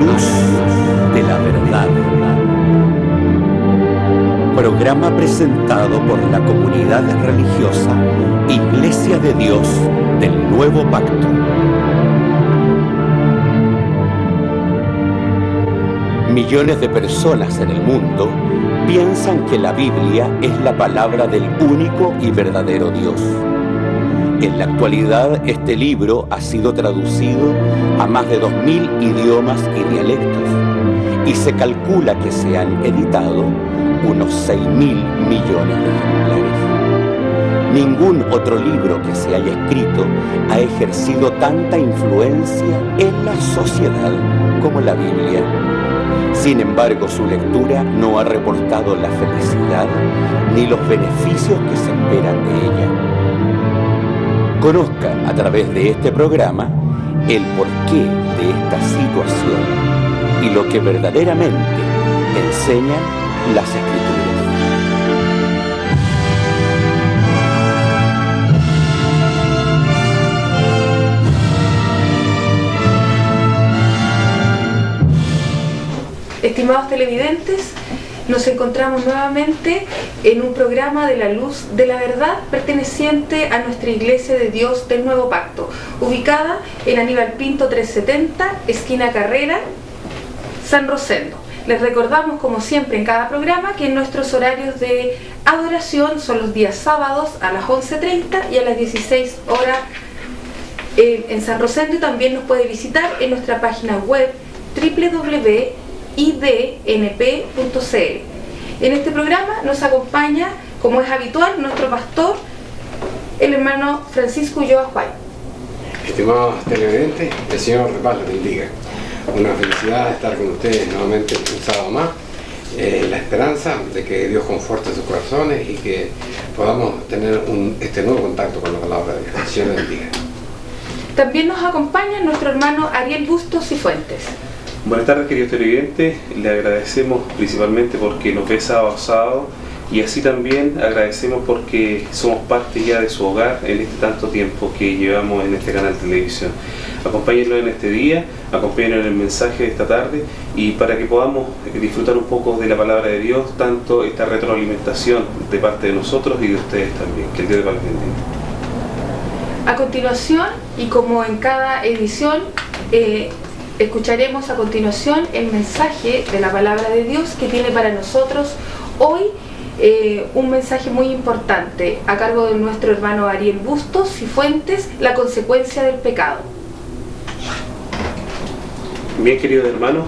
luz de la verdad. Programa presentado por la comunidad religiosa Iglesia de Dios del Nuevo Pacto. Millones de personas en el mundo piensan que la Biblia es la palabra del único y verdadero Dios. En la actualidad, este libro ha sido traducido a más de 2000 idiomas y dialectos, y se calcula que se han editado unos 6.000 millones de ejemplares. Ningún otro libro que se haya escrito ha ejercido tanta influencia en la sociedad como la Biblia. Sin embargo, su lectura no ha reportado la felicidad ni los beneficios que se esperan de ella. Conozca a través de este programa el porqué de esta situación y lo que verdaderamente enseñan las Escrituras. Estimados televidentes, nos encontramos nuevamente en un programa de la luz de la verdad perteneciente a nuestra Iglesia de Dios del Nuevo Pacto, ubicada en Aníbal Pinto 370, esquina Carrera, San Rosendo. Les recordamos, como siempre en cada programa, que nuestros horarios de adoración son los días sábados a las 11:30 y a las 16 horas en San Rosendo, y también nos puede visitar en nuestra página web www.idnp.cl. En este programa nos acompaña, como es habitual, nuestro pastor, el hermano Francisco Ulloa Juay. Estimados televidentes, el Señor les bendiga. Una felicidad estar con ustedes nuevamente un sábado más. La esperanza de que Dios conforte sus corazones y que podamos tener este nuevo contacto con la palabra de Dios. El Señor les bendiga. También nos acompaña nuestro hermano Ariel Bustos y Fuentes. Buenas tardes, queridos televidentes. Le agradecemos principalmente porque nos ve sábado a sábado, y así también agradecemos porque somos parte ya de su hogar en este tanto tiempo que llevamos en este canal de televisión. Acompáñenlo en este día, acompáñenlo en el mensaje de esta tarde, y para que podamos disfrutar un poco de la palabra de Dios, tanto esta retroalimentación de parte de nosotros y de ustedes también. Que el Dios de paz les bendiga. A continuación, y como en cada edición, escucharemos a continuación el mensaje de la palabra de Dios que tiene para nosotros hoy un mensaje muy importante a cargo de nuestro hermano Ariel Bustos y Fuentes, la consecuencia del pecado. Bien, queridos hermanos,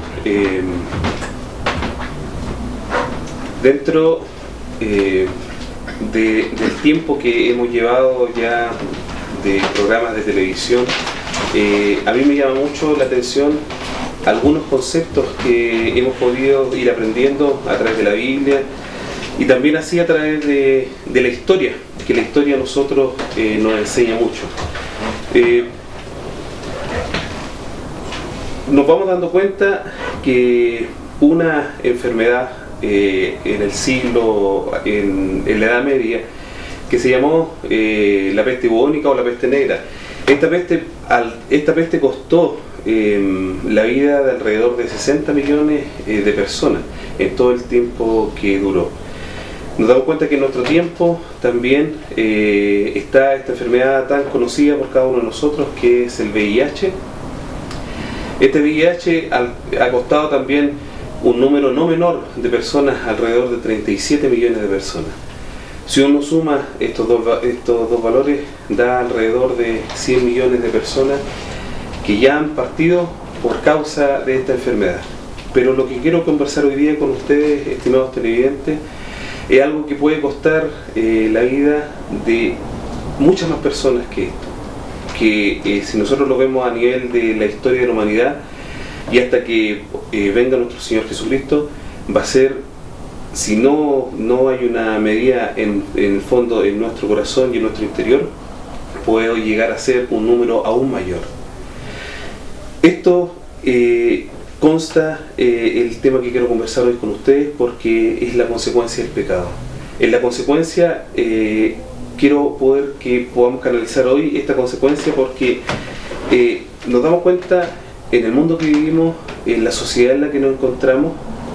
dentro del tiempo que hemos llevado ya de programas de televisión, a mí me llama mucho la atención algunos conceptos que hemos podido ir aprendiendo a través de la Biblia, y también así a través de la historia, que la historia a nosotros nos enseña mucho. Nos vamos dando cuenta que una enfermedad en el siglo, en la Edad Media, que se llamó la peste bubónica o la peste negra. Esta peste costó la vida de alrededor de 60 millones de personas en todo el tiempo que duró. Nos damos cuenta que en nuestro tiempo también está esta enfermedad tan conocida por cada uno de nosotros, que es el VIH. Este VIH ha costado también un número no menor de personas, alrededor de 37 millones de personas. Si uno suma estos dos valores, da alrededor de 100 millones de personas que ya han partido por causa de esta enfermedad. Pero lo que quiero conversar hoy día con ustedes, estimados televidentes, es algo que puede costar la vida de muchas más personas que esto. Que si nosotros lo vemos a nivel de la historia de la humanidad, y hasta que venga nuestro Señor Jesucristo, va a ser, si no hay una medida en el fondo, en nuestro corazón y en nuestro interior, puede llegar a ser un número aún mayor. Esto consta el tema que quiero conversar hoy con ustedes, porque es la consecuencia del pecado. En la consecuencia, quiero que podamos canalizar hoy esta consecuencia, porque nos damos cuenta en el mundo que vivimos, en la sociedad en la que nos encontramos,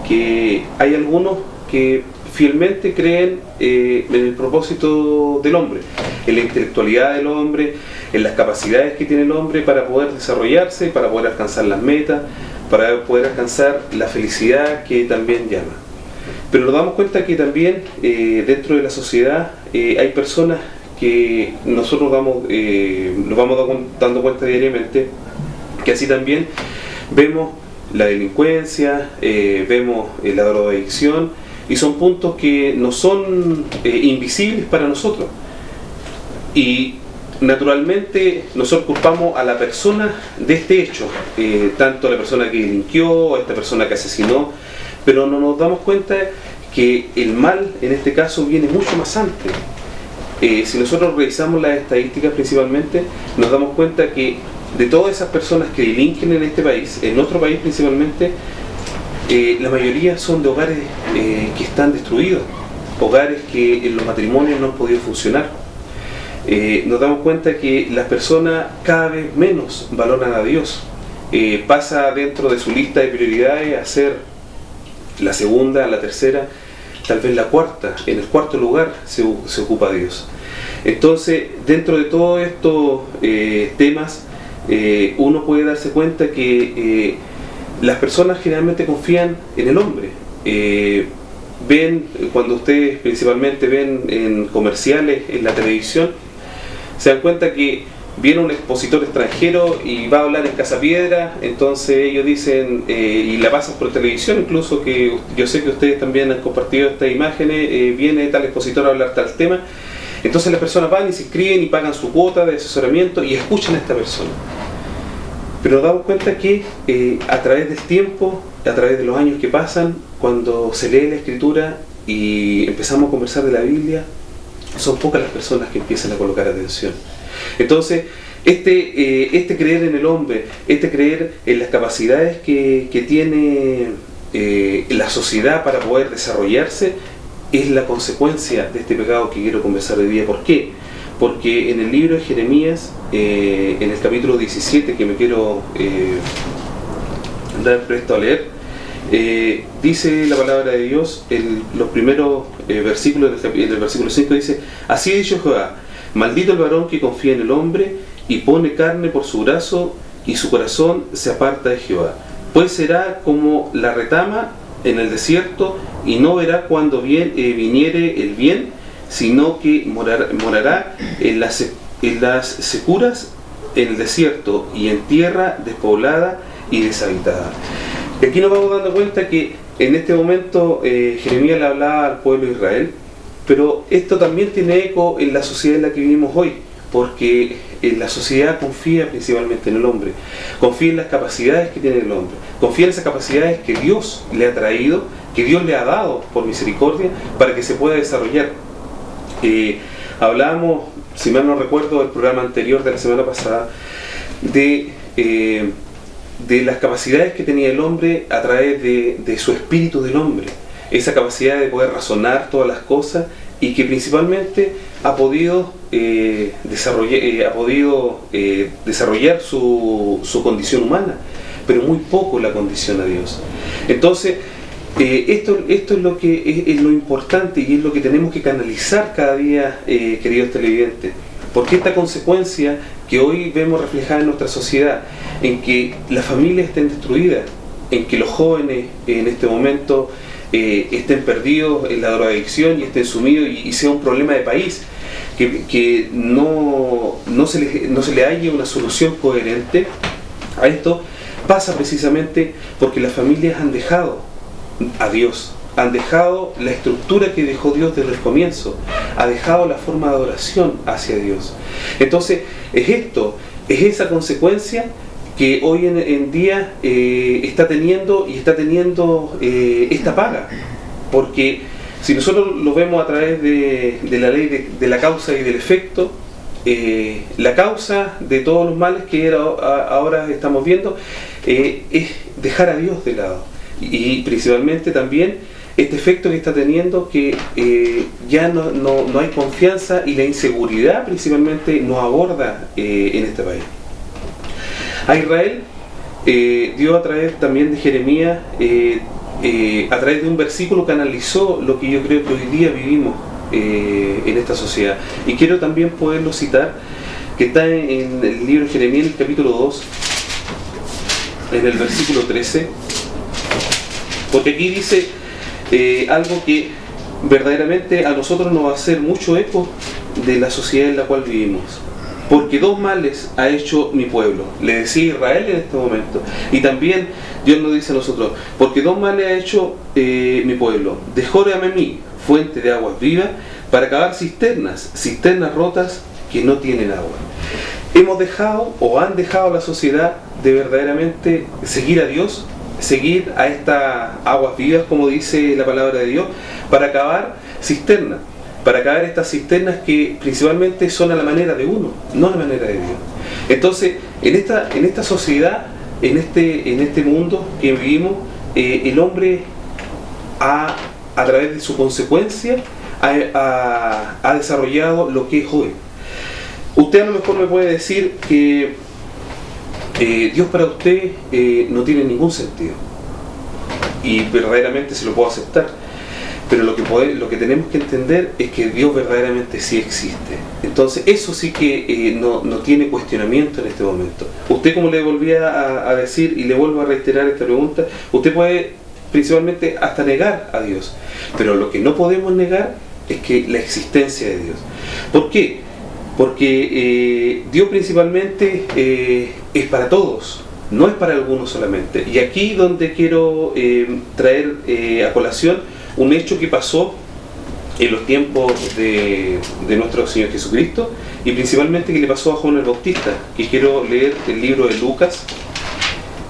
que hay algunos que fielmente creen en el propósito del hombre, en la intelectualidad del hombre, en las capacidades que tiene el hombre para poder desarrollarse, para poder alcanzar las metas, para poder alcanzar la felicidad que también llama. Pero nos damos cuenta que también dentro de la sociedad hay personas que nosotros nos vamos dando cuenta diariamente, que así también vemos la delincuencia, vemos la drogadicción, y son puntos que no son invisibles para nosotros. Y naturalmente nosotros culpamos a la persona de este hecho, tanto a la persona que delinquió, a esta persona que asesinó, pero no nos damos cuenta que el mal en este caso viene mucho más antes. Si nosotros revisamos las estadísticas principalmente, nos damos cuenta que de todas esas personas que delinquen en este país, en nuestro país principalmente, la mayoría son de hogares que están destruidos, hogares que en los matrimonios no han podido funcionar. Nos damos cuenta que las personas cada vez menos valoran a Dios. Pasa dentro de su lista de prioridades a ser la segunda, la tercera, tal vez la cuarta. En el cuarto lugar se ocupa Dios. Entonces, dentro de todos estos temas, uno puede darse cuenta que las personas generalmente confían en el hombre. Ven, cuando ustedes principalmente ven en comerciales, en la televisión, se dan cuenta que viene un expositor extranjero y va a hablar en Casapiedra, entonces ellos dicen, y la pasan por televisión incluso, que yo sé que ustedes también han compartido estas imágenes, viene tal expositor a hablar tal tema, entonces las personas van y se inscriben y pagan su cuota de asesoramiento y escuchan a esta persona. Pero nos damos cuenta que a través del tiempo, a través de los años que pasan, cuando se lee la Escritura y empezamos a conversar de la Biblia, son pocas las personas que empiezan a colocar atención. Entonces, este creer en el hombre, este creer en las capacidades que tiene la sociedad para poder desarrollarse, es la consecuencia de este pecado que quiero conversar hoy día. ¿Por qué? Porque en el libro de Jeremías, en el capítulo 17, que me quiero dar presto a leer, dice la palabra de Dios, los primeros versículos, en el versículo 5 dice: así ha dicho Jehová, maldito el varón que confía en el hombre y pone carne por su brazo y su corazón se aparta de Jehová, pues será como la retama en el desierto y no verá cuando viniere el bien, sino que morará en las securas, en el desierto y en tierra despoblada y deshabitada. Y aquí nos vamos dando cuenta que en este momento Jeremías le hablaba al pueblo de Israel, pero esto también tiene eco en la sociedad en la que vivimos hoy, porque la sociedad confía principalmente en el hombre, confía en las capacidades que tiene el hombre, confía en esas capacidades que Dios le ha traído, que Dios le ha dado por misericordia para que se pueda desarrollar. Hablábamos, si mal no recuerdo, del programa anterior de la semana pasada, de las capacidades que tenía el hombre a través de su espíritu del hombre, esa capacidad de poder razonar todas las cosas y que principalmente ha podido desarrollar su condición humana, pero muy poco la condición a Dios. Entonces, esto es lo que es lo importante y es lo que tenemos que canalizar cada día, queridos televidentes, porque esta consecuencia que hoy vemos reflejada en nuestra sociedad, en que las familias estén destruidas, en que los jóvenes en este momento estén perdidos en la drogadicción y estén sumidos y sea un problema de país, que no se le halle una solución coherente a esto, pasa precisamente porque las familias han dejado a Dios, han dejado la estructura que dejó Dios desde el comienzo, ha dejado la forma de adoración hacia Dios. Entonces es esa consecuencia que hoy en día está teniendo esta paga, porque si nosotros lo vemos a través de la ley de la causa y del efecto, la causa de todos los males que ahora estamos viendo es dejar a Dios de lado, y principalmente también este efecto que está teniendo, que ya no hay confianza y la inseguridad principalmente nos aborda en este país. A Israel Dios a través también de Jeremías, a través de un versículo canalizó lo que yo creo que hoy día vivimos en esta sociedad. Y quiero también poderlo citar, que está en el libro de Jeremías, en el capítulo 2, en el versículo 13, porque aquí dice algo que verdaderamente a nosotros nos va a hacer mucho eco de la sociedad en la cual vivimos. Porque dos males ha hecho mi pueblo, le decía Israel en este momento, y también Dios nos dice a nosotros, porque dos males ha hecho mi pueblo, dejóme a mí fuente de aguas vivas, para cavar cisternas rotas que no tienen agua. Hemos dejado, o han dejado la sociedad de verdaderamente seguir a Dios, seguir a estas aguas vivas, como dice la palabra de Dios, para cavar cisternas. Para cavar estas cisternas que principalmente son a la manera de uno, no a la manera de Dios. Entonces, en esta sociedad, en este mundo que vivimos, el hombre a través de su consecuencia ha desarrollado lo que es hoy. Usted a lo mejor me puede decir que Dios para usted no tiene ningún sentido, y verdaderamente se lo puedo aceptar. Pero lo que tenemos que entender es que Dios verdaderamente sí existe. Entonces eso sí que no tiene cuestionamiento en este momento. Usted, como le volvía a decir y le vuelvo a reiterar esta pregunta, usted puede principalmente hasta negar a Dios. Pero lo que no podemos negar es que la existencia de Dios. ¿Por qué? Porque Dios principalmente es para todos, no es para algunos solamente. Y aquí donde quiero traer a colación un hecho que pasó en los tiempos de nuestro Señor Jesucristo, y principalmente que le pasó a Juan el Bautista, que quiero leer el libro de Lucas,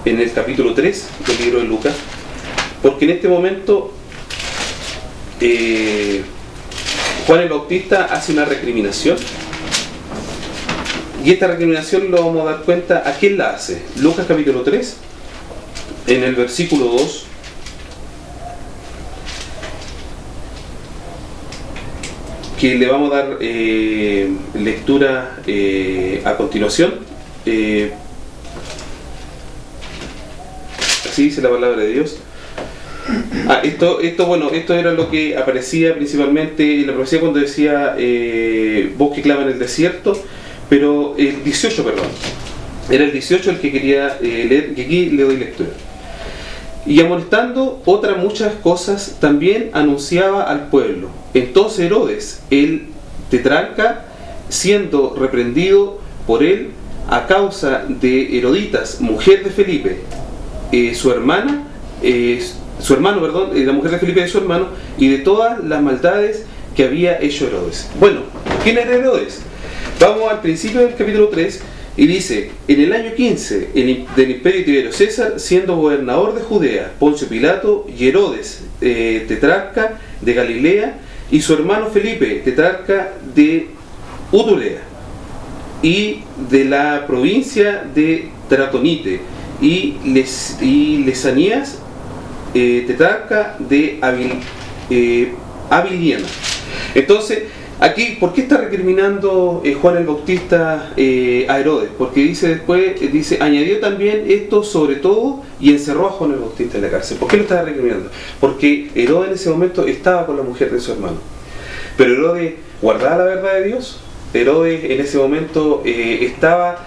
en el capítulo 3 del libro de Lucas, porque en este momento Juan el Bautista hace una recriminación, y esta recriminación lo vamos a dar cuenta a quién la hace. Lucas capítulo 3, en el versículo 2, que le vamos a dar lectura a continuación. Así dice la palabra de Dios. Esto era lo que aparecía principalmente en la profecía cuando decía voz que clama en el desierto, pero el 18, perdón, era el 18 el que quería leer, que aquí le doy lectura. Y amonestando otras muchas cosas, también anunciaba al pueblo. Entonces Herodes, el tetrarca, siendo reprendido por él a causa de Heroditas, mujer de Felipe, la mujer de Felipe de su hermano, y de todas las maldades que había hecho Herodes. Bueno, ¿quién era Herodes? Vamos al principio del capítulo 3, y dice: en el año 15 del imperio Tiberio César, siendo gobernador de Judea, Poncio Pilato y Herodes, tetrarca de Galilea, y su hermano Felipe, tetrarca de Utulea, y de la provincia de Traconite, y Lesanías, tetrarca de Abiliana. Entonces, aquí, ¿por qué está recriminando Juan el Bautista a Herodes? Porque dice añadió también esto sobre todo y encerró a Juan el Bautista en la cárcel. ¿Por qué lo estaba recriminando? Porque Herodes en ese momento estaba con la mujer de su hermano. Pero Herodes guardaba la verdad de Dios. Herodes en ese momento estaba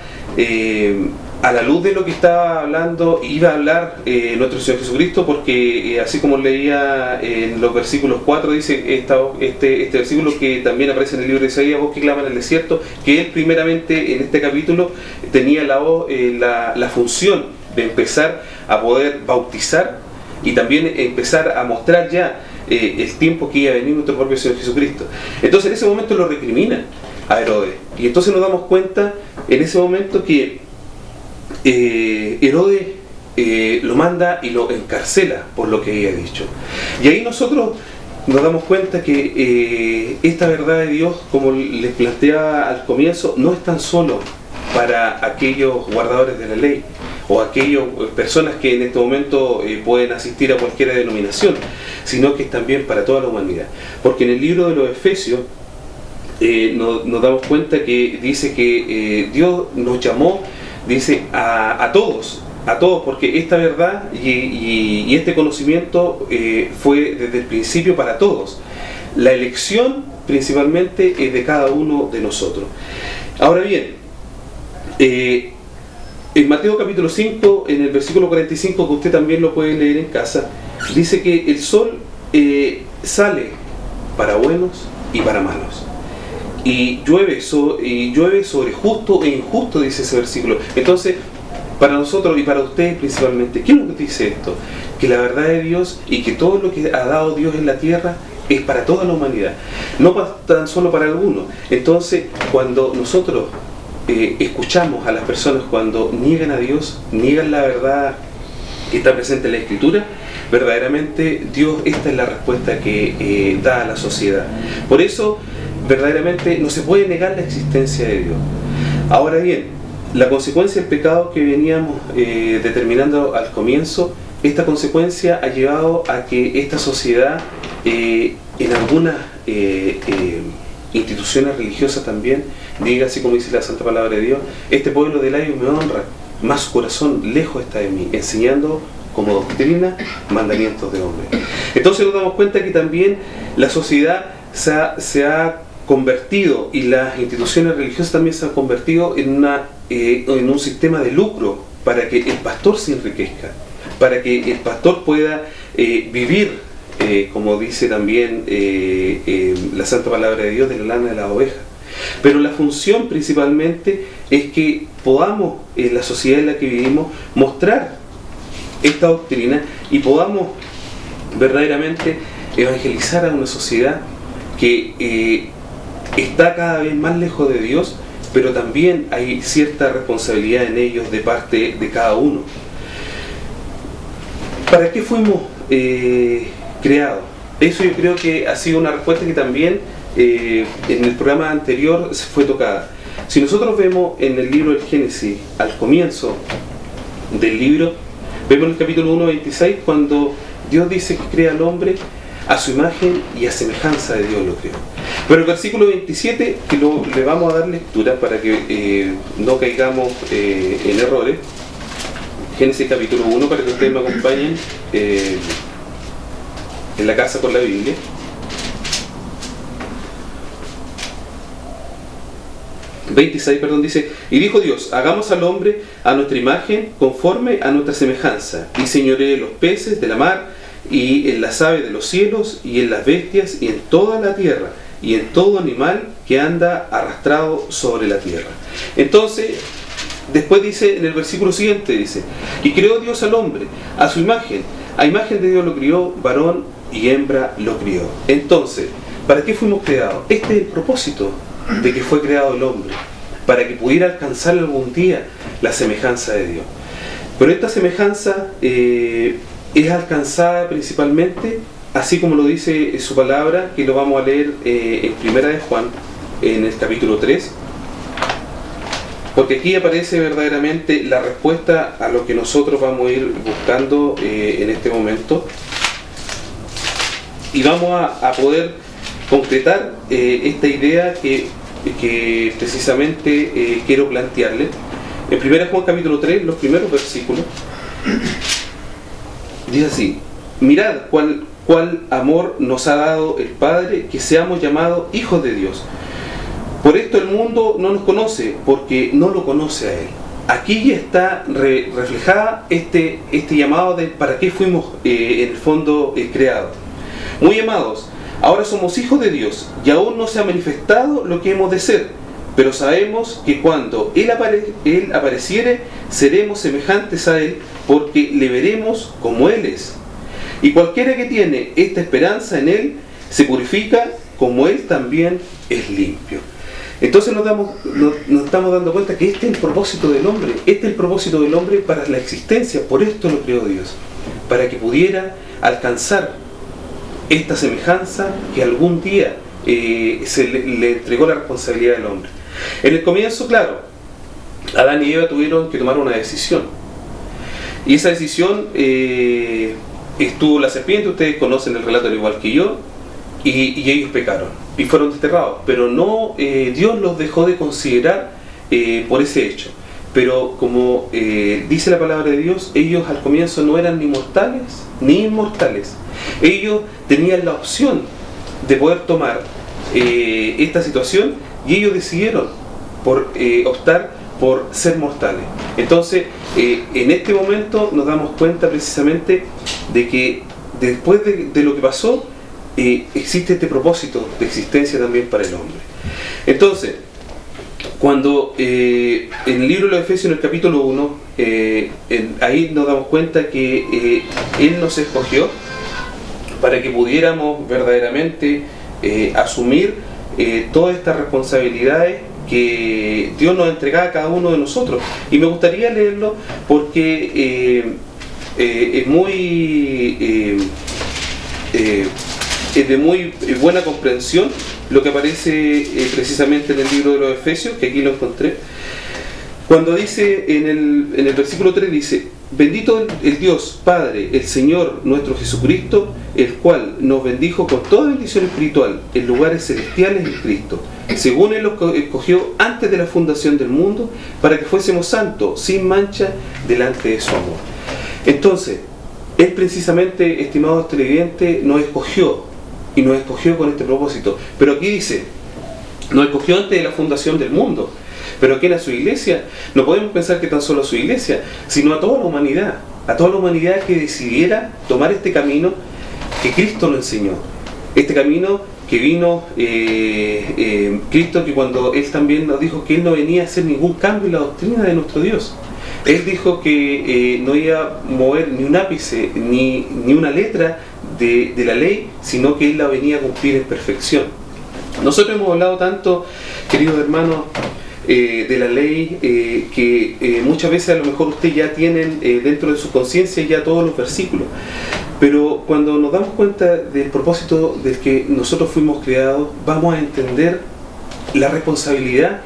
a la luz de lo que estaba hablando, iba a hablar nuestro Señor Jesucristo, porque así como leía en los versículos 4, dice este versículo que también aparece en el libro de Isaías, voz que clama en el desierto, que él primeramente en este capítulo tenía la función de empezar a poder bautizar y también empezar a mostrar ya el tiempo que iba a venir nuestro propio Señor Jesucristo. Entonces en ese momento lo recriminan a Herodes, y entonces nos damos cuenta en ese momento que Herodes lo manda y lo encarcela por lo que había dicho. Y ahí nosotros nos damos cuenta que esta verdad de Dios, como les planteaba al comienzo, no es tan solo para aquellos guardadores de la ley o aquellas personas que en este momento pueden asistir a cualquier denominación, sino que es también para toda la humanidad. Porque en el libro de los Efesios nos damos cuenta que dice que Dios nos llamó, dice, a todos a todos, porque esta verdad y este conocimiento fue desde el principio para todos. La elección principalmente es de cada uno de nosotros. Ahora bien, en Mateo capítulo 5, en el versículo 45, que usted también lo puede leer en casa, dice que el sol sale para buenos y para malos, y llueve sobre justo e injusto, dice ese versículo. Entonces, para nosotros y para ustedes principalmente, ¿qué es lo que dice esto? Que la verdad de Dios y que todo lo que ha dado Dios en la tierra es para toda la humanidad, no tan solo para algunos. Entonces, cuando nosotros escuchamos a las personas cuando niegan a Dios, niegan la verdad que está presente en la Escritura, verdaderamente Dios, esta es la respuesta que da a la sociedad. Por eso, verdaderamente no se puede negar la existencia de Dios. Ahora bien, la consecuencia del pecado que veníamos determinando al comienzo, esta consecuencia ha llevado a que esta sociedad, en algunas instituciones religiosas también, diga así como dice la Santa Palabra de Dios: este pueblo de labios me honra, mas su corazón lejos está de mí, enseñando como doctrina mandamientos de hombres. Entonces nos damos cuenta que también la sociedad se ha convertido, y las instituciones religiosas también se han convertido en un sistema de lucro para que el pastor se enriquezca, para que el pastor pueda vivir, como dice también la Santa Palabra de Dios, de la lana de las ovejas. Pero la función principalmente es que podamos, en la sociedad en la que vivimos, mostrar esta doctrina y podamos verdaderamente evangelizar a una sociedad que está cada vez más lejos de Dios, pero también hay cierta responsabilidad en ellos de parte de cada uno. ¿Para qué fuimos creados? Eso yo creo que ha sido una respuesta que también en el programa anterior se fue tocada. Si nosotros vemos en el libro del Génesis, al comienzo del libro, vemos en el capítulo 1:26, cuando Dios dice que crea al hombre a su imagen y a semejanza de Dios lo creó. Pero el versículo 27, que le vamos a dar lectura para que no caigamos en errores, Génesis capítulo 1, para que ustedes me acompañen en la casa con la Biblia. Dice: y dijo Dios: hagamos al hombre a nuestra imagen, conforme a nuestra semejanza, y señoree los peces de la mar, y en las aves de los cielos, y en las bestias, y en toda la tierra, y en todo animal que anda arrastrado sobre la tierra. Entonces, después dice, en el versículo siguiente dice: y creó Dios al hombre a su imagen, a imagen de Dios lo crió, varón y hembra lo crió. Entonces, ¿para qué fuimos creados? Este es el propósito de que fue creado el hombre, para que pudiera alcanzar algún día la semejanza de Dios. Pero esta semejanza es alcanzada principalmente, así como lo dice su palabra, que lo vamos a leer en Primera de Juan, en el capítulo 3, porque aquí aparece verdaderamente la respuesta a lo que nosotros vamos a ir buscando en este momento, y vamos a poder concretar esta idea que precisamente quiero plantearle. En 1 Juan capítulo 3, los primeros versículos, dice así: mirad cuál amor nos ha dado el Padre, que seamos llamados hijos de Dios. Por esto el mundo no nos conoce, porque no lo conoce a Él. Aquí ya está reflejada este llamado de para qué fuimos en el fondo creados. Muy amados, ahora somos hijos de Dios, y aún no se ha manifestado lo que hemos de ser, pero sabemos que cuando Él apareciere, seremos semejantes a Él, porque le veremos como Él es. Y cualquiera que tiene esta esperanza en Él, se purifica como Él también es limpio. Entonces nos estamos dando cuenta que este es el propósito del hombre, este es el propósito del hombre para la existencia, por esto lo creó Dios, para que pudiera alcanzar esta semejanza que algún día se le entregó la responsabilidad del hombre. En el comienzo, claro, Adán y Eva tuvieron que tomar una decisión, y esa decisión estuvo la serpiente. Ustedes conocen el relato al igual que yo, y ellos pecaron y fueron desterrados, pero no Dios los dejó de considerar por ese hecho. pero como dice la palabra de Dios, ellos al comienzo no eran ni mortales ni inmortales. Ellos tenían la opción de poder tomar esta situación y ellos decidieron optar por ser mortales. Entonces, en este momento nos damos cuenta precisamente de que después de lo que pasó, existe este propósito de existencia también para el hombre. Entonces, cuando en el libro de los Efesios, en el capítulo 1, ahí nos damos cuenta que Él nos escogió para que pudiéramos verdaderamente asumir todas estas responsabilidades que Dios nos entregaba a cada uno de nosotros. Y me gustaría leerlo porque es de muy buena comprensión lo que aparece precisamente en el libro de los Efesios, que aquí lo encontré, cuando dice en el versículo 3, dice: bendito el Dios Padre, el Señor nuestro Jesucristo, el cual nos bendijo con toda bendición espiritual en lugares celestiales en Cristo, según Él los escogió antes de la fundación del mundo, para que fuésemos santos, sin mancha, delante de su amor. Entonces, Él precisamente, estimados televidentes, nos escogió, y nos escogió con este propósito. Pero aquí dice, nos escogió antes de la fundación del mundo. Pero ¿quién? A su iglesia. No podemos pensar que tan solo a su iglesia, sino a toda la humanidad que decidiera tomar este camino que Cristo nos enseñó. Este camino que vino Cristo, que cuando Él también nos dijo que Él no venía a hacer ningún cambio en la doctrina de nuestro Dios. Él dijo que no iba a mover ni un ápice, ni una letra de la ley, sino que Él la venía a cumplir en perfección. Nosotros hemos hablado tanto, queridos hermanos, de la ley, que muchas veces a lo mejor ustedes ya tienen dentro de su conciencia ya todos los versículos. Pero cuando nos damos cuenta del propósito del que nosotros fuimos creados, vamos a entender la responsabilidad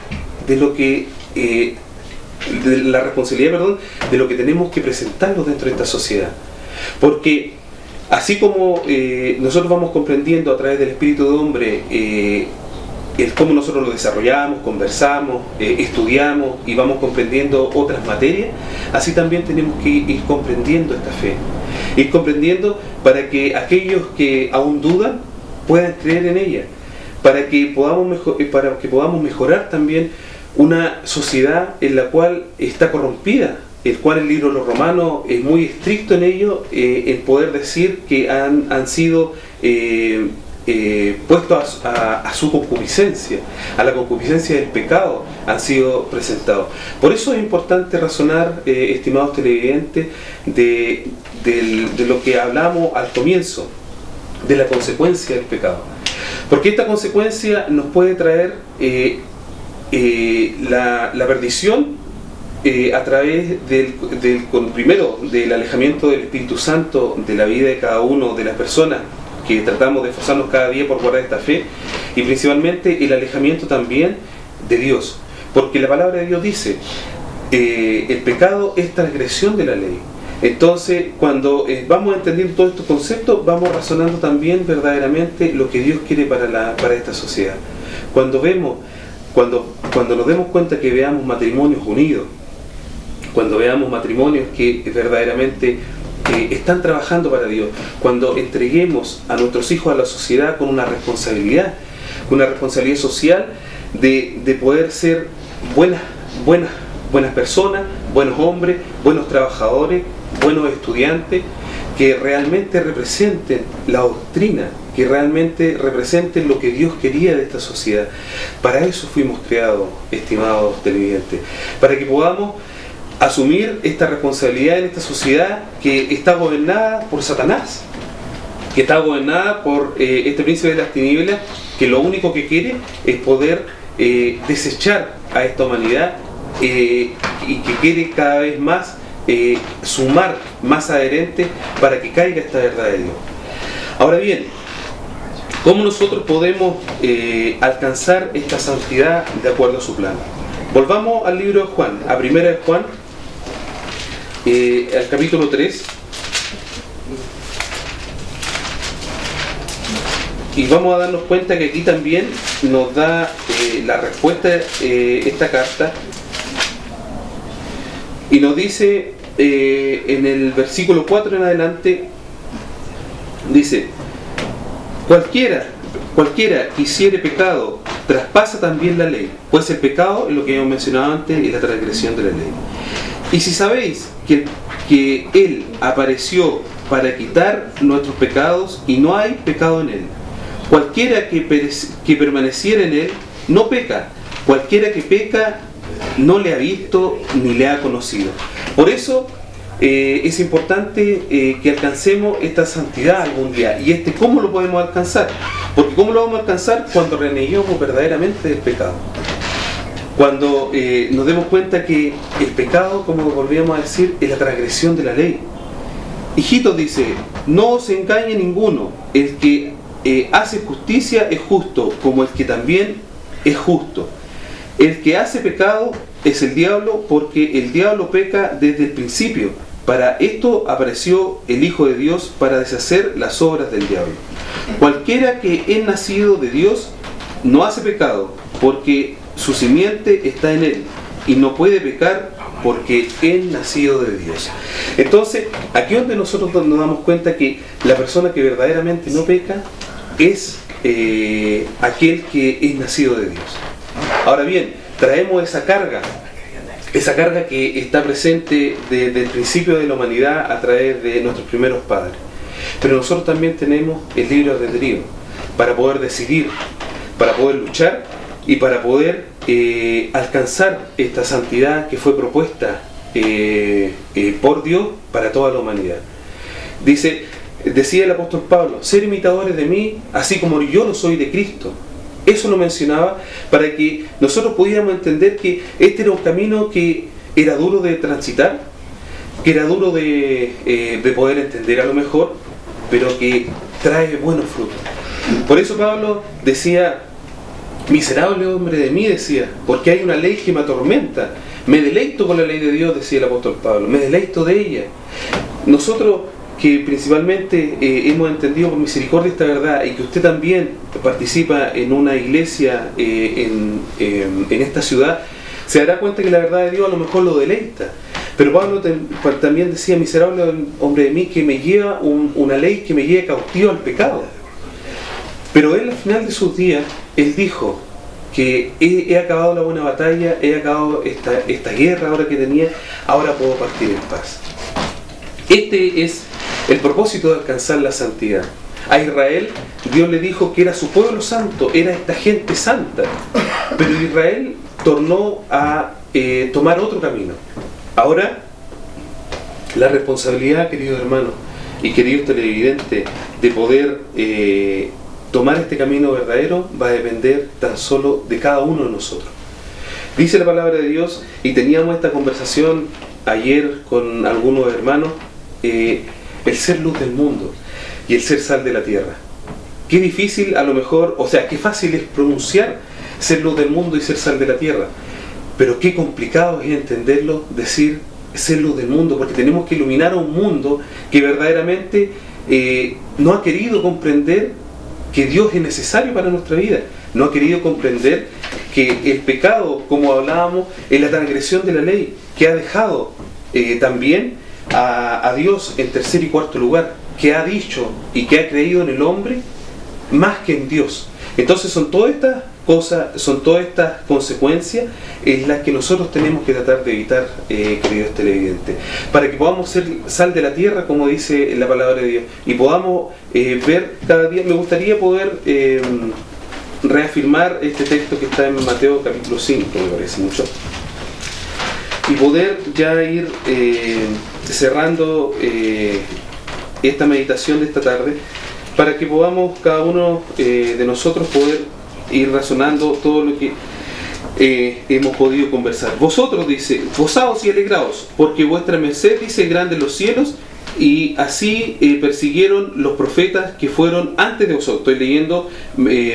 de lo que de lo que tenemos que presentarnos dentro de esta sociedad. Porque así como nosotros vamos comprendiendo a través del espíritu de hombre el cómo nosotros lo desarrollamos, conversamos, estudiamos y vamos comprendiendo otras materias, así también tenemos que ir comprendiendo esta fe. Ir comprendiendo para que aquellos que aún dudan puedan creer en ella, para que podamos mejorar también una sociedad en la cual está corrompida, el cual el libro de los Romanos es muy estricto en ello, en poder decir que han sido puestos a su concupiscencia, a la concupiscencia del pecado, han sido presentados. Por eso es importante razonar, estimados televidentes, de lo que hablamos al comienzo, de la consecuencia del pecado. Porque esta consecuencia nos puede traer la perdición a través primero del alejamiento del Espíritu Santo de la vida de cada uno de las personas que tratamos de esforzarnos cada día por guardar esta fe, y principalmente el alejamiento también de Dios, porque la palabra de Dios dice el pecado es transgresión de la ley. Entonces, cuando vamos entendiendo todos estos conceptos, vamos razonando también verdaderamente lo que Dios quiere para esta sociedad. Cuando nos demos cuenta que veamos matrimonios unidos, cuando veamos matrimonios que verdaderamente están trabajando para Dios, cuando entreguemos a nuestros hijos a la sociedad con una responsabilidad social de poder ser buenas personas, buenos hombres, buenos trabajadores, buenos estudiantes, que realmente representen la doctrina, que realmente representen lo que Dios quería de esta sociedad. Para eso fuimos creados, estimados televidentes, para que podamos asumir esta responsabilidad en esta sociedad que está gobernada por Satanás, que está gobernada por este príncipe de las tinieblas, que lo único que quiere es poder desechar a esta humanidad y que quiere cada vez más sumar más adherentes para que caiga esta verdad de Dios. Ahora bien, ¿cómo nosotros podemos alcanzar esta santidad de acuerdo a su plan? Volvamos al libro de Juan, a primera de Juan, al capítulo 3, y vamos a darnos cuenta que aquí también nos da la respuesta esta carta Y nos dice en el versículo 4 en adelante, dice: cualquiera que hiciere pecado traspasa también la ley, pues el pecado es lo que hemos mencionado antes, es la transgresión de la ley. Y si sabéis que Él apareció para quitar nuestros pecados y no hay pecado en Él, cualquiera que permaneciera en Él no peca, cualquiera que peca no le ha visto ni le ha conocido. Por eso es importante que alcancemos esta santidad algún día. ¿Y cómo lo podemos alcanzar? Porque ¿cómo lo vamos a alcanzar? Cuando reneguemos verdaderamente del pecado. Cuando nos demos cuenta que el pecado, como volvíamos a decir, es la transgresión de la ley. Hijitos, dice: no os engañe ninguno, el que hace justicia es justo, como el que también es justo. El que hace pecado es el diablo, porque el diablo peca desde el principio. Para esto apareció el Hijo de Dios, para deshacer las obras del diablo. Cualquiera que es nacido de Dios no hace pecado, porque su simiente está en él, y no puede pecar porque es nacido de Dios. Entonces, aquí es donde nosotros nos damos cuenta que la persona que verdaderamente no peca es aquel que es nacido de Dios. Ahora bien, traemos esa carga que está presente desde el principio de la humanidad a través de nuestros primeros padres. Pero nosotros también tenemos el libre albedrío para poder decidir, para poder luchar y para poder alcanzar esta santidad que fue propuesta por Dios para toda la humanidad. Decía el apóstol Pablo: ser imitadores de mí, así como yo lo soy de Cristo. Eso lo mencionaba para que nosotros pudiéramos entender que este era un camino que era duro de transitar, que era duro de poder entender a lo mejor, pero que trae buenos frutos. Por eso Pablo decía: miserable hombre de mí, decía, porque hay una ley que me atormenta. Me deleito con la ley de Dios, decía el apóstol Pablo, me deleito de ella. Nosotros que principalmente hemos entendido por misericordia esta verdad, y que usted también participa en una iglesia en esta ciudad, se dará cuenta que la verdad de Dios a lo mejor lo deleita. Pero Pablo también decía: miserable hombre de mí, que me lleva una ley que me lleva cautivo al pecado. Pero él, al final de sus días, él dijo que he acabado la buena batalla, he acabado esta guerra ahora que tenía, ahora puedo partir en paz. Este es el propósito de alcanzar la santidad. A Israel, Dios le dijo que era su pueblo santo, era esta gente santa. Pero Israel tornó a tomar otro camino. Ahora, la responsabilidad, queridos hermanos y queridos televidentes, de poder tomar este camino verdadero va a depender tan solo de cada uno de nosotros. Dice la palabra de Dios, y teníamos esta conversación ayer con algunos hermanos, el ser luz del mundo y el ser sal de la tierra. Qué difícil a lo mejor, qué fácil es pronunciar ser luz del mundo y ser sal de la tierra, pero qué complicado es entenderlo, decir ser luz del mundo, porque tenemos que iluminar a un mundo que verdaderamente no ha querido comprender que Dios es necesario para nuestra vida, no ha querido comprender que el pecado, como hablábamos, es la transgresión de la ley, que ha dejado también a Dios en tercer y cuarto lugar, que ha dicho y que ha creído en el hombre más que en Dios. Entonces son todas estas cosas, son todas estas consecuencias en las que nosotros tenemos que tratar de evitar, queridos televidentes, para que podamos ser sal de la tierra, como dice la palabra de Dios, y podamos ver cada día. Me gustaría poder reafirmar este texto que está en Mateo capítulo 5, me parece mucho, y poder ya ir cerrando esta meditación de esta tarde, para que podamos cada uno de nosotros poder ir razonando todo lo que hemos podido conversar. Vosotros, dice, gozaos y alegraos, porque vuestra merced, dice, grande en los cielos, y así persiguieron los profetas que fueron antes de vosotros. Estoy leyendo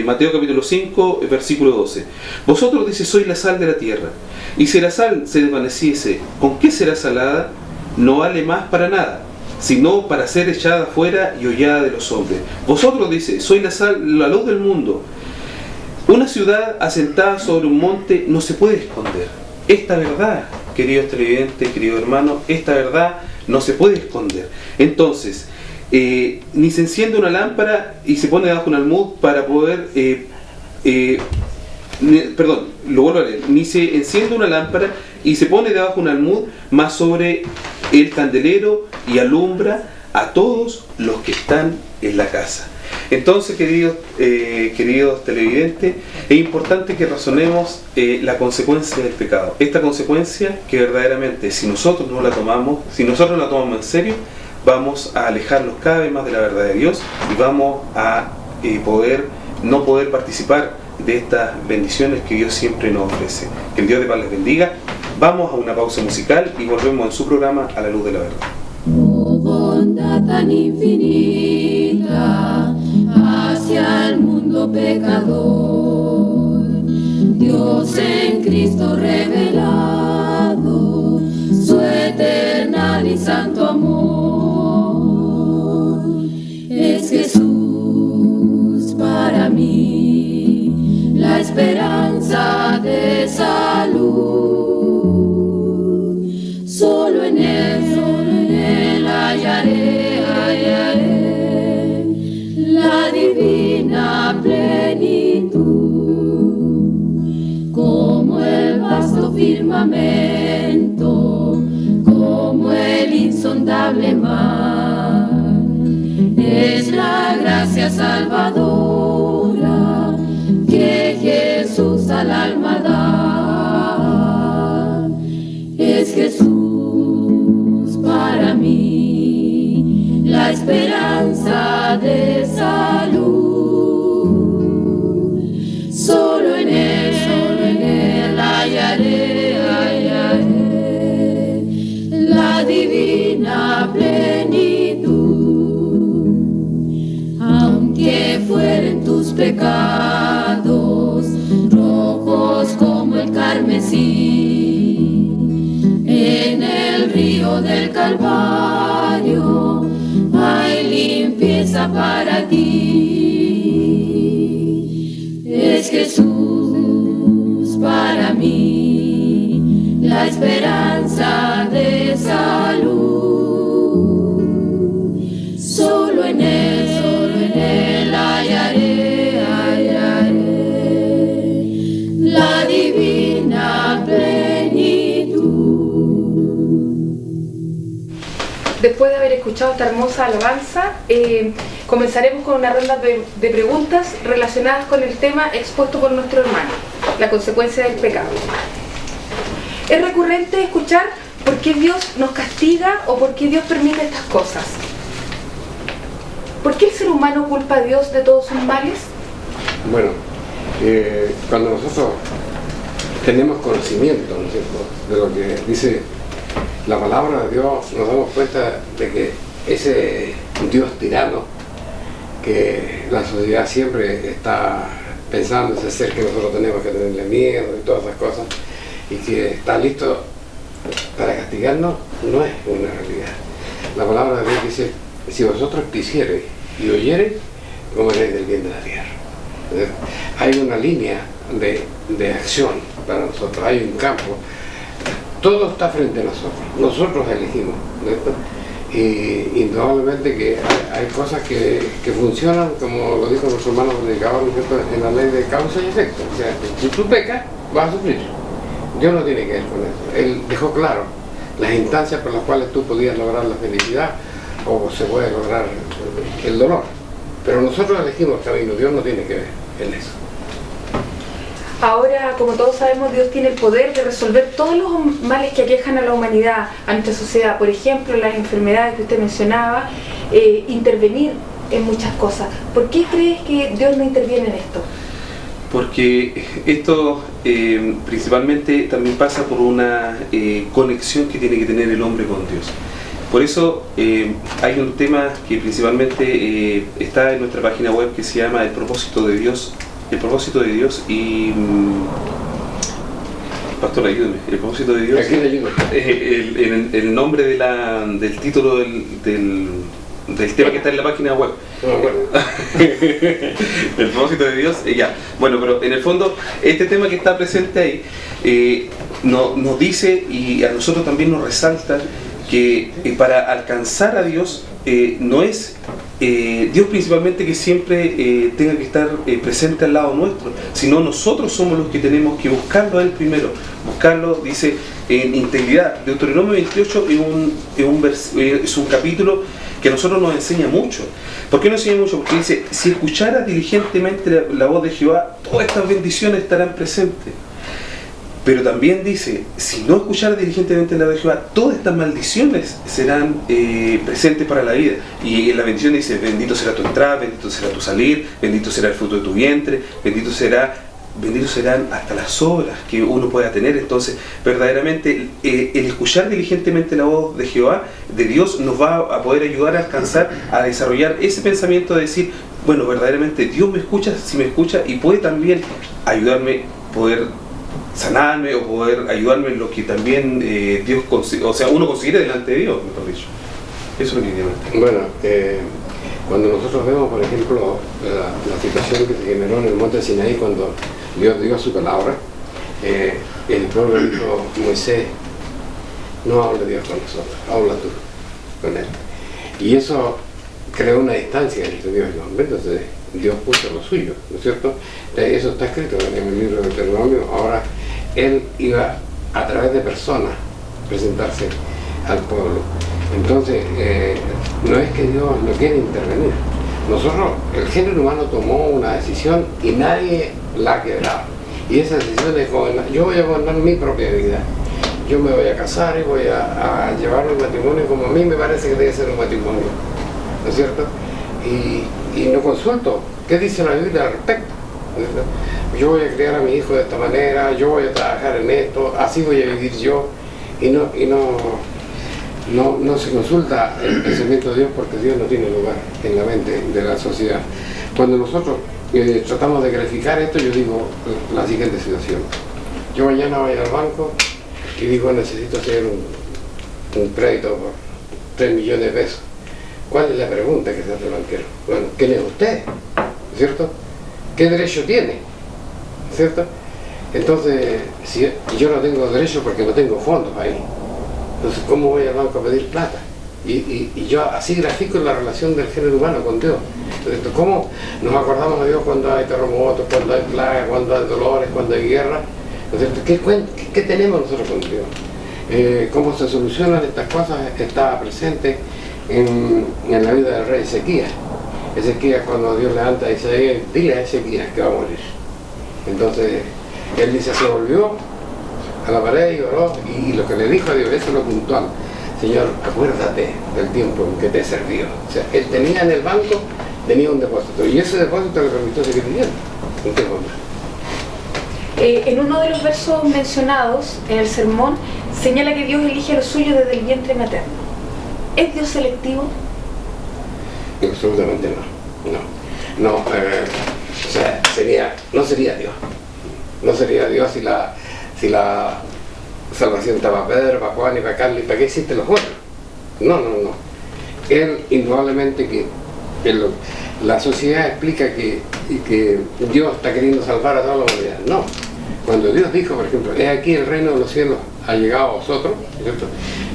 Mateo capítulo 5, versículo 12. Vosotros, dice, sois la sal de la tierra, y si la sal se desvaneciese, ¿con qué será salada? No vale más para nada, sino para ser echada fuera y hollada de los hombres. Vosotros, dice, sois la sal, la luz del mundo. Una ciudad asentada sobre un monte no se puede esconder. Esta verdad queridos televidentes, queridos hermanos, esta verdad no se puede esconder. Entonces, ni se enciende una lámpara y se pone debajo de un almud para poder... lo vuelvo a leer. Ni se enciende una lámpara y se pone debajo de un almud, más sobre el candelero, y alumbra a todos los que están en la casa. Entonces, queridos televidentes, es importante que razonemos la consecuencia del pecado. Esta consecuencia que verdaderamente, si nosotros no la tomamos en serio, vamos a alejarnos cada vez más de la verdad de Dios y vamos a no poder participar de estas bendiciones que Dios siempre nos ofrece. Que el Dios de paz les bendiga. Vamos a una pausa musical y volvemos en su programa A la Luz de la Verdad. Tu bondad tan infinita hacia el mundo pecador, Dios en Cristo revelado, su eternal y santo amor. Es Jesús para mí la esperanza de salud. Solo en Él hallaré la divina plenitud, como el vasto firmamento, como el insondable mar. Es la gracia salvadora que Jesús al alma da. Es Jesús para mí la esperanza de salud. Solo en Él hallaré la divina plenitud. Aunque fueren tus pecados rojos como el carmesí, en el río del Calvario hay limpieza para ti. Es Jesús para mí la esperanza de salud. Solo en Él hallaré la divina plenitud. Después de haber escuchado esta hermosa alabanza, comenzaremos con una ronda de preguntas relacionadas con el tema expuesto por nuestro hermano, la consecuencia del pecado. Es recurrente escuchar por qué Dios nos castiga o por qué Dios permite estas cosas. ¿Por qué el ser humano culpa a Dios de todos sus males? Bueno, cuando nosotros tenemos conocimiento, ¿no es cierto?, de lo que dice la palabra de Dios, nos damos cuenta de que ese Dios tirano, que la sociedad siempre está pensando, ese ser que nosotros tenemos que tenerle miedo y todas esas cosas, y que está listo para castigarnos, no es una realidad. La palabra de Dios dice: si vosotros quisiereis y oyereis, comeréis del bien de la tierra. Entonces, hay una línea de acción para nosotros, hay un campo. Todo está frente a nosotros elegimos, ¿cierto? Y indudablemente que hay cosas que funcionan, como lo dijo nuestro hermano predicador, en la ley de causa y efecto. O sea, si tú pecas, vas a sufrir. Dios no tiene que ver con eso. Él dejó claro las instancias por las cuales tú podías lograr la felicidad o se puede lograr el dolor. Pero nosotros elegimos el camino, Dios no tiene que ver en eso. Ahora, como todos sabemos, Dios tiene el poder de resolver todos los males que aquejan a la humanidad, a nuestra sociedad. Por ejemplo, las enfermedades que usted mencionaba, intervenir en muchas cosas. ¿Por qué crees que Dios no interviene en esto? Porque esto principalmente también pasa por una conexión que tiene que tener el hombre con Dios. Por eso hay un tema que principalmente está en nuestra página web que se llama El propósito de Dios. El propósito de Dios y... Pastor, ayúdeme. El propósito de Dios... ¿A quién le ayudo? El nombre del título del tema que está en la página web. No, bueno. El propósito de Dios, ya. Bueno, pero en el fondo, este tema que está presente ahí nos dice, y a nosotros también nos resalta, que para alcanzar a Dios no es Dios principalmente que siempre tenga que estar presente al lado nuestro, sino nosotros somos los que tenemos que buscarlo a Él primero. Buscarlo, dice, en integridad. Deuteronomio 28 es un capítulo que a nosotros nos enseña mucho. ¿Por qué nos enseña mucho? Porque dice, si escucharas diligentemente la voz de Jehová, todas estas bendiciones estarán presentes. Pero también dice, si no escucharas diligentemente la voz de Jehová, todas estas maldiciones serán presentes para la vida. Y en la bendición dice, bendito será tu entrada, bendito será tu salir, bendito será el fruto de tu vientre, benditos serán hasta las obras que uno pueda tener. Entonces, verdaderamente, el escuchar diligentemente la voz de Jehová, de Dios, nos va a poder ayudar a alcanzar, a desarrollar ese pensamiento de decir, bueno, verdaderamente Dios me escucha, si me escucha, y puede también ayudarme, poder sanarme o poder ayudarme en lo que también Dios uno considera delante de Dios, mejor dicho. Eso es lo que quería decir. Bueno, cuando nosotros vemos, por ejemplo, la situación que se generó en el monte Sinaí cuando Dios dio su palabra, el pueblo dijo, Moisés, no hable Dios con nosotros, habla tú con él. Y eso creó una distancia entre Dios y los hombres. Entonces Dios puso lo suyo, ¿no es cierto? Eso está escrito en el libro de Deuteronomio. Ahora Él iba a través de personas presentarse al pueblo. Entonces, no es que Dios no quiere intervenir. Nosotros, el género humano tomó una decisión y nadie la ha quebrado. Y esa decisión es gobernar. Yo voy a gobernar mi propia vida. Yo me voy a casar y voy a llevar un matrimonio como a mí me parece que debe ser un matrimonio, ¿no es cierto? Y no consulto qué dice la Biblia al respecto. Yo voy a criar a mi hijo de esta manera, yo voy a trabajar en esto, así voy a vivir yo, y no se consulta el pensamiento de Dios, porque Dios no tiene lugar en la mente de la sociedad. Cuando nosotros tratamos de clarificar esto, yo digo la siguiente situación. Yo mañana voy al banco y digo, necesito hacer un crédito por 3 millones de pesos. ¿Cuál es la pregunta que se hace el banquero? Bueno, ¿quién es usted? ¿Cierto? ¿Qué derecho tiene? ¿Cierto? Entonces, si yo no tengo derecho porque no tengo fondos ahí, entonces ¿cómo voy al banco a pedir plata? Y yo así grafico la relación del género humano con Dios. Entonces, ¿cómo nos acordamos de Dios cuando hay terremotos, cuando hay plagas, cuando hay dolores, cuando hay guerra? Entonces, ¿qué tenemos nosotros con Dios? ¿Cómo se solucionan estas cosas? Está presente en la vida del rey Ezequías. Ezequías, cuando Dios levanta, dice, dile a Ezequías que va a morir. Entonces él dice, se volvió a la pared y oró, y lo que le dijo a Dios, eso es lo puntual: Señor, acuérdate del tiempo en que te he servido. O sea, él tenía en el banco, tenía un depósito, y ese depósito le permitió seguir viviendo un tiempo más. En uno de los versos mencionados en el sermón señala que Dios elige a los suyos desde el vientre materno. ¿Es Dios selectivo? Absolutamente no. O sea, no sería Dios. No sería Dios si la salvación estaba para Pedro, para Juan y para Carlos, y para qué existen los otros. No. Él, indudablemente, que la sociedad explica que Dios está queriendo salvar a toda la humanidad. No. Cuando Dios dijo, por ejemplo, he aquí el reino de los cielos ha llegado a vosotros, ¿cierto?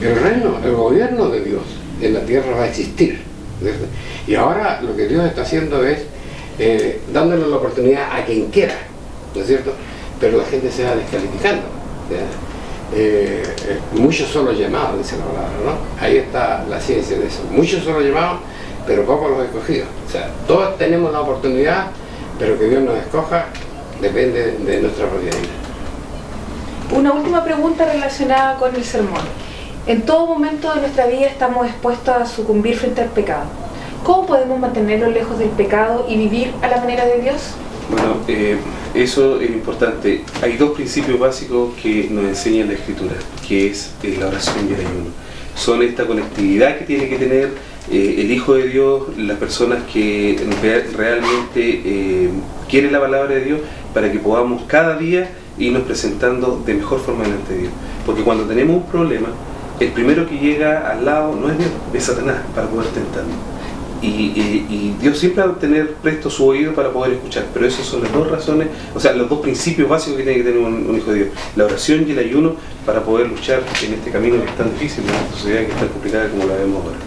El gobierno de Dios en la tierra va a existir, ¿cierto? Y ahora lo que Dios está haciendo es dándole la oportunidad a quien quiera, ¿no es cierto? Pero la gente se va descalificando. Muchos son los llamados, dice la palabra, ¿no? Ahí está la ciencia de eso. Muchos son los llamados, pero pocos los escogidos. O sea, todos tenemos la oportunidad, pero que Dios nos escoja depende de nuestra propia vida. Una última pregunta relacionada con el sermón. En todo momento de nuestra vida estamos expuestos a sucumbir frente al pecado. ¿Cómo podemos mantenernos lejos del pecado y vivir a la manera de Dios? Bueno, eso es importante. Hay dos principios básicos que nos enseña la Escritura, que es la oración y el ayuno. Son esta conectividad que tiene que tener el Hijo de Dios, las personas que realmente quieren la palabra de Dios, para que podamos cada día irnos presentando de mejor forma delante de Dios. Porque cuando tenemos un problema, el primero que llega al lado no es Dios, es Satanás, para poder tentarnos. y Dios siempre va a tener presto su oído para poder escuchar, pero esas son las dos razones, o sea, los dos principios básicos que tiene que tener un hijo de Dios: la oración y el ayuno, para poder luchar en este camino que es tan difícil, en una sociedad que es tan complicada como la vemos ahora.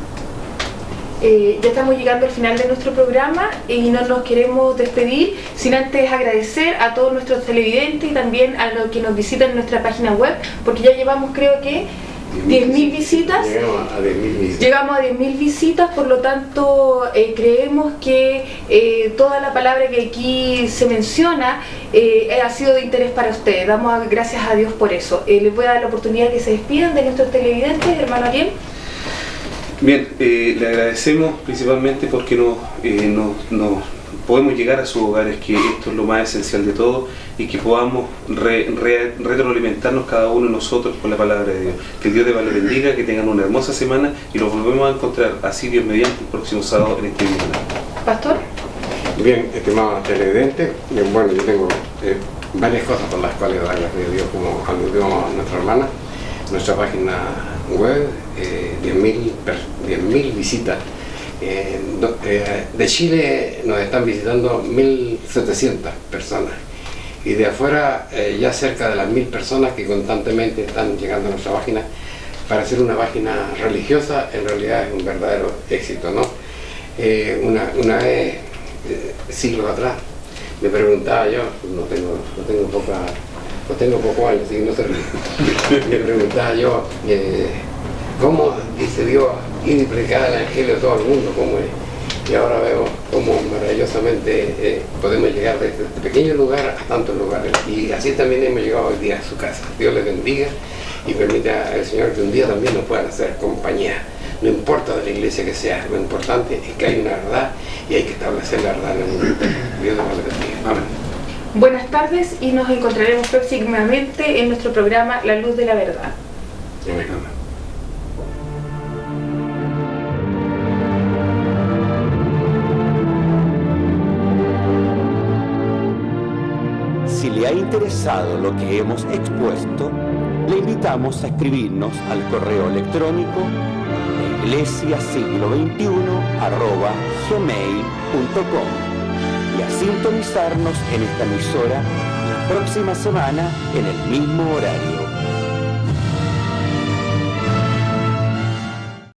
Ya estamos llegando al final de nuestro programa y no nos queremos despedir sin antes agradecer a todos nuestros televidentes y también a los que nos visitan en nuestra página web, porque ya llevamos, creo que 10.000 visitas. Llegamos a 10.000 visitas, por lo tanto creemos que toda la palabra que aquí se menciona ha sido de interés para ustedes. Damos gracias a Dios por eso. Les voy a dar la oportunidad que se despidan de nuestros televidentes, hermano Ariel. Bien, le agradecemos principalmente porque nos podemos llegar a sus hogares, que esto es lo más esencial de todo, y que podamos retroalimentarnos cada uno de nosotros con la palabra de Dios. Que Dios les bendiga, que tengan una hermosa semana y los volvemos a encontrar, así Dios mediante, el próximo sábado en este video. Pastor. Bien, estimados televidentes, bueno, yo tengo varias cosas por las cuales dar las gracias a Dios, como aludió nuestra hermana. Nuestra página web, 10.000 visitas. De Chile nos están visitando 1.700 personas, y de afuera ya cerca de las 1.000 personas que constantemente están llegando a nuestra página. Para ser una página religiosa, en realidad es un verdadero éxito, ¿no? Una vez, siglos atrás, me preguntaba yo, no tengo pocos años, así que no se ríe. Me preguntaba yo, ¿cómo dice Dios ir y predicar el Evangelio a todo el mundo? ¿Cómo es? Y ahora veo cómo maravillosamente podemos llegar desde este pequeño lugar a tantos lugares. Y así también hemos llegado hoy día a su casa. Dios les bendiga y permita al Señor que un día también nos puedan hacer compañía. No importa de la iglesia que sea, lo importante es que hay una verdad y hay que establecer la verdad en el mundo. Dios nos bendiga. Amén. Buenas tardes y nos encontraremos próximamente en nuestro programa La Luz de la Verdad. Amén. Si le ha interesado lo que hemos expuesto, le invitamos a escribirnos al correo electrónico iglesiasiglo21@gmail.com y a sintonizarnos en esta emisora la próxima semana en el mismo horario.